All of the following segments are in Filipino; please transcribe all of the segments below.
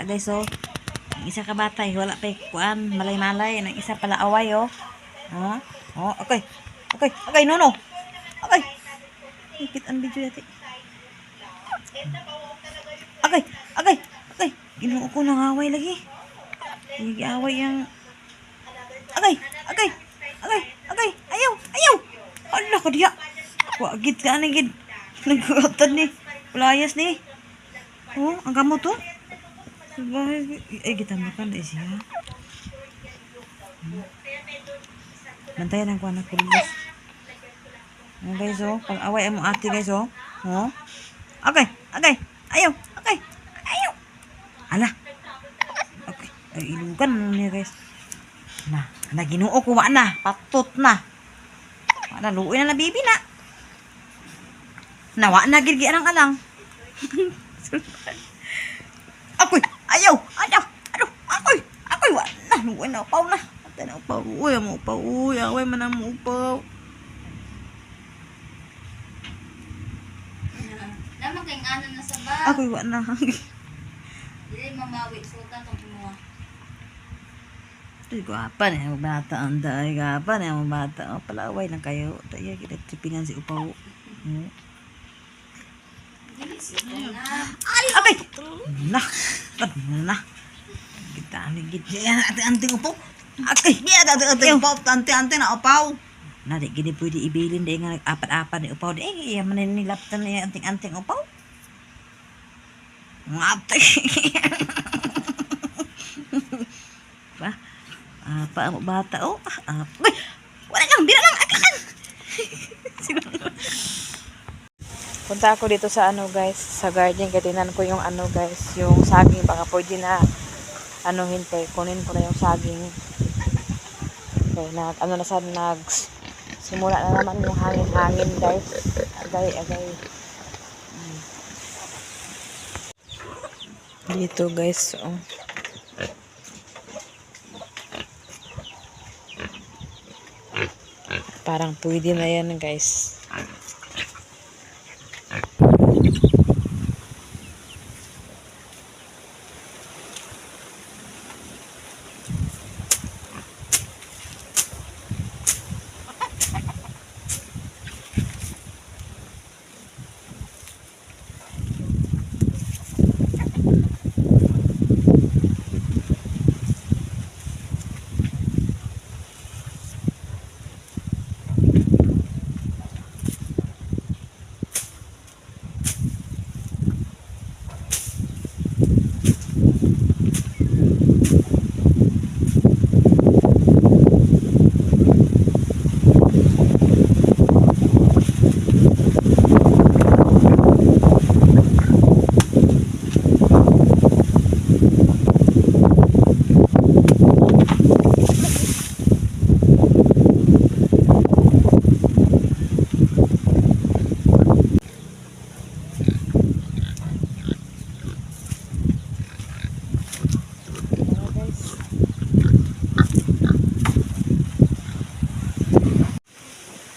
guys, oh. Ang isa ka bata, wala pa kuan, malay-malay. Ang isa pala away, oh. Oh, oh, okay. Okay, okay, no. Okay. Higit ang video natin. Okay, okay, okay. Ginoo ko nang away lagi. Away yang. Okay, okay, okay, okay. Ayaw, ayaw. Ala ka diya. Wagit ka na gid. Nagkakatan ni. Pulayas ni. Oh, ang gamot to. Kita makan deh siya. Bantayan ang kuha na kulis. Guys, oh. Pag-away mo ate, guys, oh. Oh. Okay, okay. Ayaw, okay. Ayaw. Ala. Okay. Ay, ilugan niya, guys. Na Ginoo ko, wa na. Patot na. Wa na, luoy na bibi na. Wa na, gilgi alang-alang. Ako'y, ayaw. Ako'y, wa na. Luoy na, upaw na. Patay na upaw. Uy, mo upaw. Uy, away man ang mo upaw. Naman kay ana na sa ba. Ako'y wa na. Dili mamawi suta tong imuha. Ay, gwapa na yung bata. Anday, gwapa na yung bata. Palaway lang kayo. Tayo, kinagtripingan si upaw. Dili siya na. Ay, okay. Na. Kita amigit. Ante-ante upaw. Okay. Ante-ante upaw. Ante-ante na upaw. Na, di gini pwede ibilin. Di nga apat-apat ni upaw. Di, iya maninilaptan na yung anting-anting upaw. Ngapay. Ba? Apa ang bata? Oh, uy, wala lang, bira lang, agakan. Punta ako dito sa ano guys, sa garden, katinan ko yung ano guys, yung saging, baka pwede na ano hintay, kunin ko na yung saging. Okay, ano na sa simula na naman yung hangin guys. Agay. Dito guys, oh. Parang pwede na yan guys.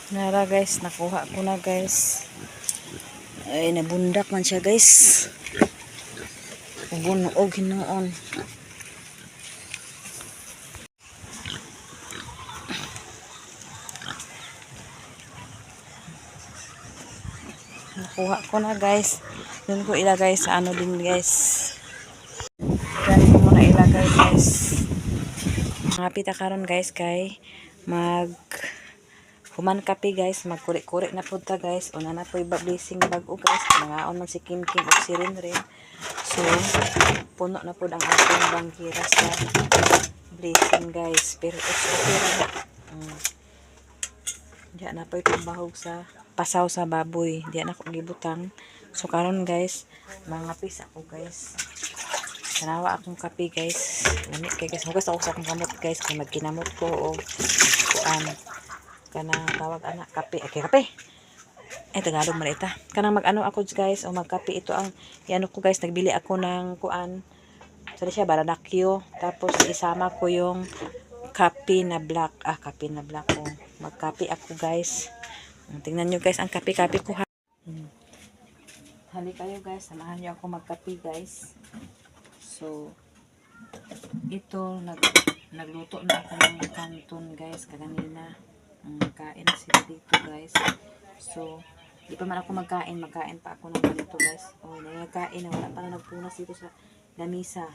Nara guys, nakuha ko na guys. Ay, nabundak man siya guys. Ugon-og hinoon. Nakuha ko na guys. Doon ko ilagay sa ano din guys. Diyan ko muna ilagay guys. Mga pita karon guys kay human kape guys, magkuri-kuri na punta guys. Una na po blessing bago guys. Nangaon man si Kim o si Rin. So, puno na po ang ating bangkira sa blessing guys. Pero okay na. Diyan na po itong bahog sa pasaw sa baboy. Diyan ako gibutang. So, karon guys, mga pisa ako guys. Tanawa akong kape guys. Lamit kay guys. Hugas ako sa akong kamot guys. Kaya magkinamot ko o kuan. Kanang tawag anak kape. Okay, kape. Tagalog man ita. Kanang mag-ano ako guys o magkape. Ito ang iano ko guys. Nagbili ako ng kuan. Sorry siya, baradakyo. Tapos isama ko yung kape na black. Kape na black ko. Magkape ako guys. Tingnan nyo guys ang kape-kape ko. Hali kayo guys. Samahan nyo ako magkape guys. So, ito, nagluto na ako ng canton guys, kaganina. Kain na sila dito guys. So, di pa man ako magkain pa ako ng ganito guys. Oh, nagkain na, wala pa na nagpunas dito sa lamisa.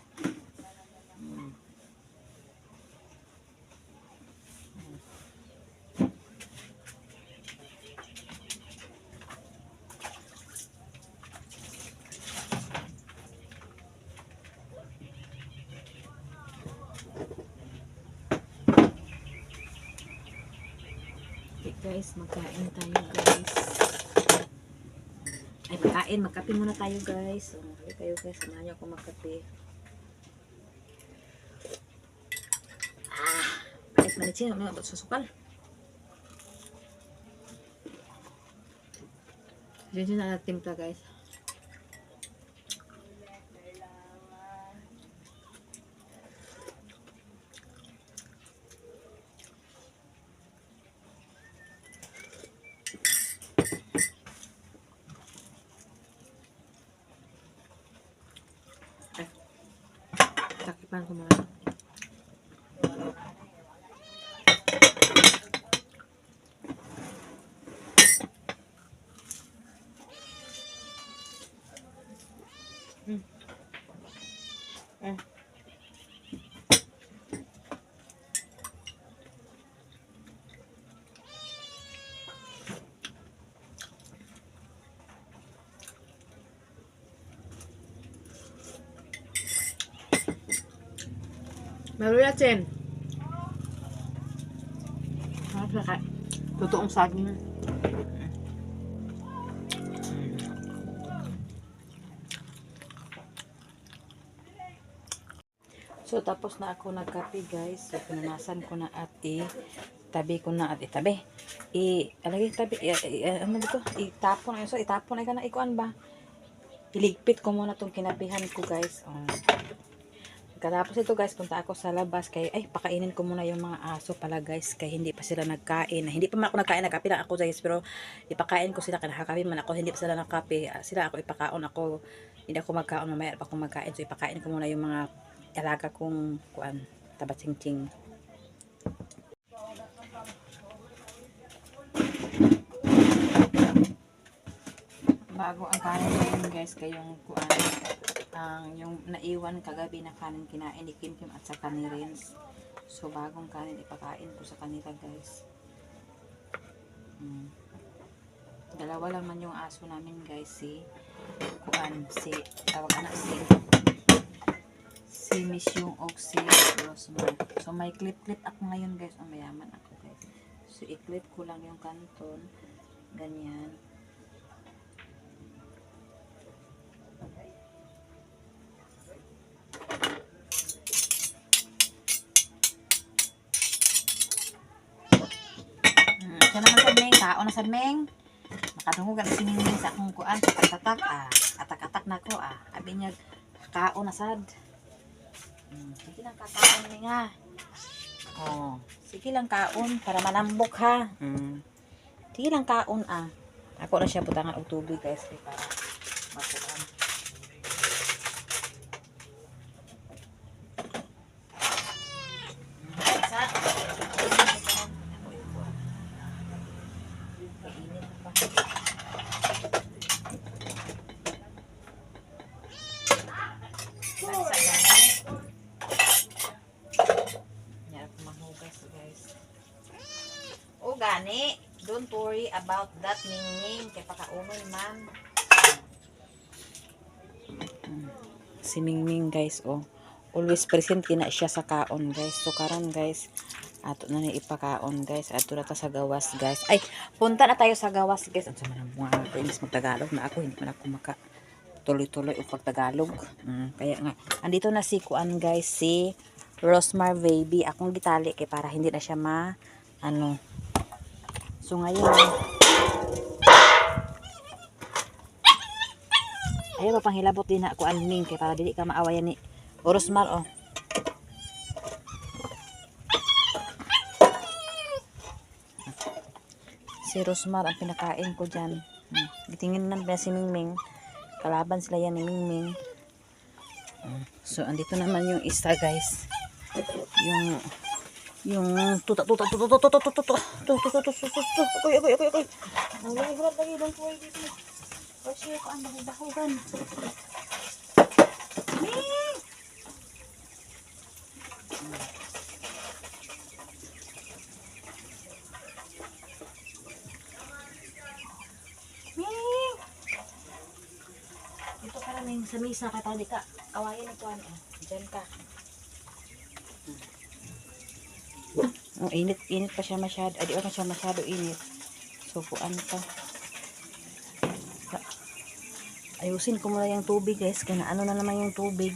Okay guys, magkain tayo guys. Ay, magkape muna tayo guys. So, magkape tayo guys, samahan niyo ako magkape. Bakit manitsin? Ano ba susukal? Diyan na timpla guys. Takipan ko muna. Maruya Chen. Totoong saging. So, tapos na ako nagkape guys. So, pinunasan ko na at tabi ko na at itabi. Alagay tabi. Ano dito? Itapon na yun. So, itapon ay ka na ikuan ba? Iligpit ko muna itong kinapihan ko guys. Katapos ito guys, punta ako sa labas kay pakainin ko muna yung mga aso pala guys, kay hindi pa sila nagkain. Hindi pa man ako nagkain, nagkape lang ako guys, pero ipakain ko sila, nakakape man ako, hindi pa sila nagkape. Sila ako ipakaon ako, hindi ako magkaon, mamaya pa akong magkain. So ipakain ko muna yung mga alaga kong tabatsingting. Bago ang kanin ngayon guys, kayong yung naiwan kagabi na kanin kinain ni Kim at sa kanirins. So bagong kanin ipakain ko sa kanila guys. Dalawa lang man yung aso namin guys, si tawag anak si Miss yung og si Rosmar. So may clip ako ngayon guys, mayaman ako guys. So i-clip ko lang yung kanton ganyan. Siya naman sa Meng, kaon na sa Meng. Nakadungog ang siningning sa akong kuan, tatak-tatak, atak-atak na ko, Abi niya, kaon na sad. Sige lang kakaon ni nga. Sige lang kaon, para manambok ha. Sige lang kaon Ako na siya butangan og tubig guys, para makuan. Gani, don't worry about that, Mingming, kay pakaunoy man. Si Mingming guys, always present kina siya sa kaon guys. So karon guys, ato na ni ipakaon guys, ato na ta sa gawas guys. Ay, punta na tayo sa gawas guys. Ang sama nang mga English magtagalog na ako, hindi man ako maka tuloy-tuloy og pagtagalog. Kaya nga andito na si kuan guys, si Rosmar baby. Akong gitali kay para hindi na siya So ngayon, ayaw pa panghilabot din na ako Ming kay para dili ka maawayan ni Rosmar Si Rosmar ang pinakain ko dyan. Gitingin na si Mingming. Kalaban sila yan ni Mingming. So, andito naman yung isa, guys. Yung tuta. Akoy. Ang hirap lagi ng kuhay dito. Kasi ko ang dahugan. Ito ka namin sa misa kay tawag ka. Kawayan ito ano. Diyan ka. Init pa siya masyado. Di ba siya masyado init. So, kuan pa. Ayusin ko muna yung tubig, guys. Kaya ano na naman yung tubig.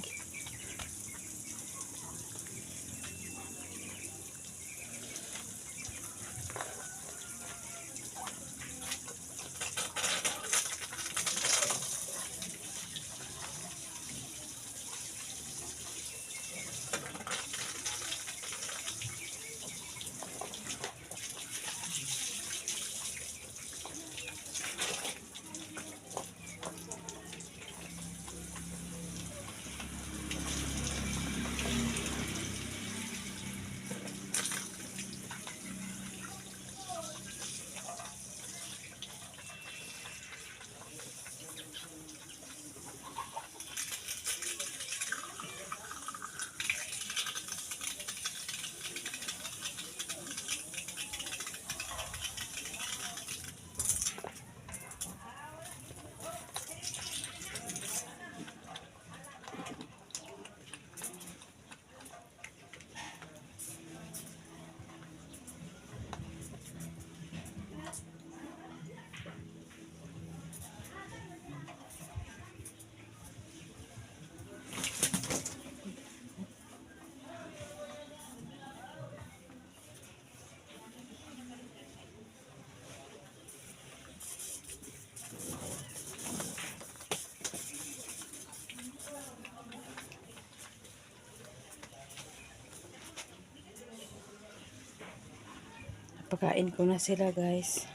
Pagkain ko na sila, guys.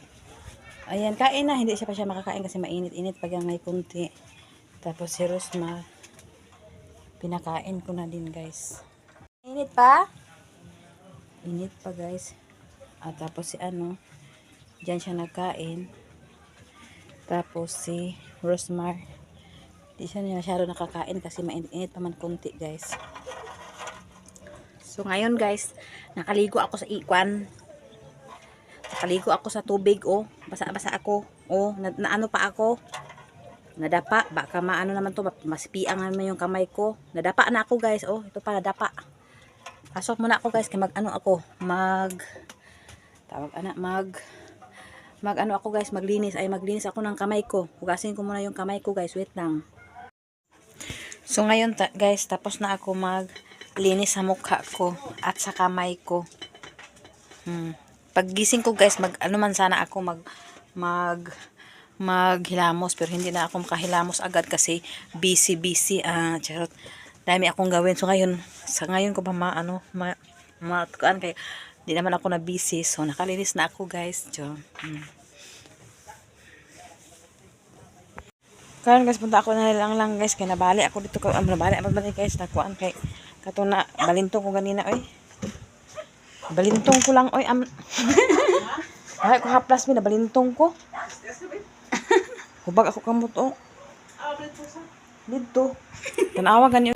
Ayan, kain na. Hindi siya pa siya makakain kasi mainit-init pag may kunti. Tapos si Rosmar, pinakain ko na din, guys. Init pa? Init pa, guys. At tapos si dyan siya nagkain. Tapos si Rosmar, di siya masyado nakakain kasi mainit-init pa man kunti, guys. So ngayon, guys, nakaligo ako sa ikwan. Nakaligo ako sa tubig, oh. Basa-basa ako. Oh, naano pa ako. Nadapa. Baka maano naman to, masipiang naman yung kamay ko. Nadapa na ako, guys. Oh, ito pa nadapa. Pasok muna ako, guys, kaya maglinis ako ng kamay ko. Hugasin ko muna yung kamay ko, guys. Wait lang. So ngayon, guys, tapos na ako maglinis sa mukha ko at sa kamay ko. Paggising ko, guys, maghilamos, pero hindi na ako makahilamos agad kasi busy. Charot. Dami akong gawin. So ngayon ko pa matukaan kaya hindi naman ako na busy. So nakalinis na ako, guys. So, karon, guys, punta ako na lang, guys, kaya nabali ako dito. Nabali, guys, nakuan kay katuna balintong ko ganina, oy. Balintong ko lang, oy. Ay, ko haplas mi na balintong ko. Hubag ako kamot, oh. Dito. Tanawa ganyo.